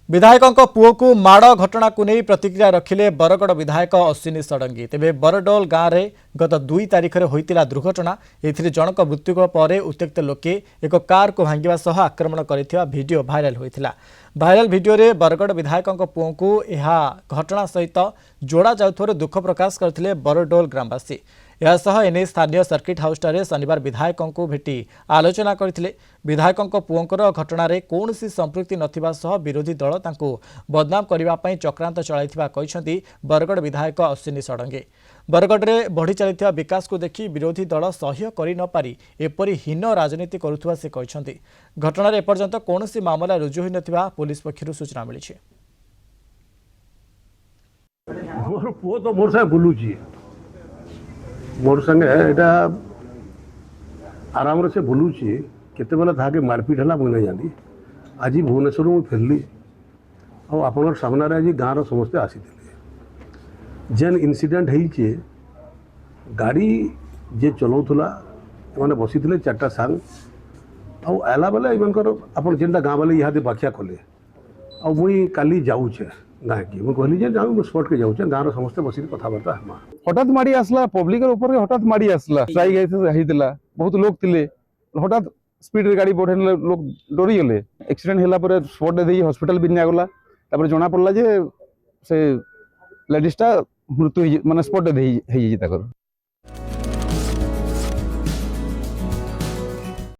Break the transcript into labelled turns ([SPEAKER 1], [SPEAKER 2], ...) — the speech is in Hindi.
[SPEAKER 1] विधायकों पुओ को माड़ घटना को नहीं प्रतिक्रिया रखिले बरगड़ विधायक अश्विनी षडंगी। तेबे बरडोल गाँव में गत 2 तारिख में होता दुर्घटना एथिरे जनक मृत्यु पर उत्त्यक्त लोके एक कार को भांगिबा सह आक्रमण करथिबा वीडियो भाइराल होइथिला। भाइराल वीडियो रे बरगड़ विधायकों पुओ को यह घटना सहित जोड़ा जाउथोर दुख प्रकाश करथिले बरडोल ग्रामवासी। एने स्थानीय सर्किट हाउस शनिवार विधायकों को भेटी आलोचना करथिले। विधायकों पुओंकर घटना कौन संपृक्ति नथिबा सह विरोधी दल तांको बदनाम करने चक्रांत चलाइथिबा कहिसंती बरगड़ विधायक अश्विनी षडंगी। बरगड़ में बढ़ी चलता विकास को देखि विरोधी दल सह्य करि न पारि एपरि हीन राजनीति करुथुबा से कहिसंती। घटना एपर्यंत कौन मामला रुजु होई नथिबा पुलिस पक्षरु सूचना मिली।
[SPEAKER 2] मोर पुओ तो मोर संगे बुलुची, मोर संगे एटा आराम से बुलुची। केते बेला ताके मारपीट हला मुझे नहीं जानी। आज भुवनेश्वर मुझे फेरली आपन सामने आज गाँव समस्ते आसी जेन इनसीडेंट होइचे गाड़ी जे चलाउला मैंने बसी थे 4टा सांग आला बेले इनकर आप जेनटा गाँव वाले यहाँ बाख्या कले मुई काली जाऊे गाँ की मुझे कहली जाऊँ स्पॉट के जाऊे गाँव समस्ते बस कथबार्ता हाँ
[SPEAKER 3] हठात माड़ी आसला पब्लिक ऊपर हठात माड़ी आसला स्ट्राइक होता बहुत लोग थे हठात स्पीड गाड़ी बढ़े लोग डरी गले एक्सीडेंट होला स्पॉट दे हॉस्पिटल भी निगला जना पड़ा जे से लेडीजटा मृत्यु माने स्पॉट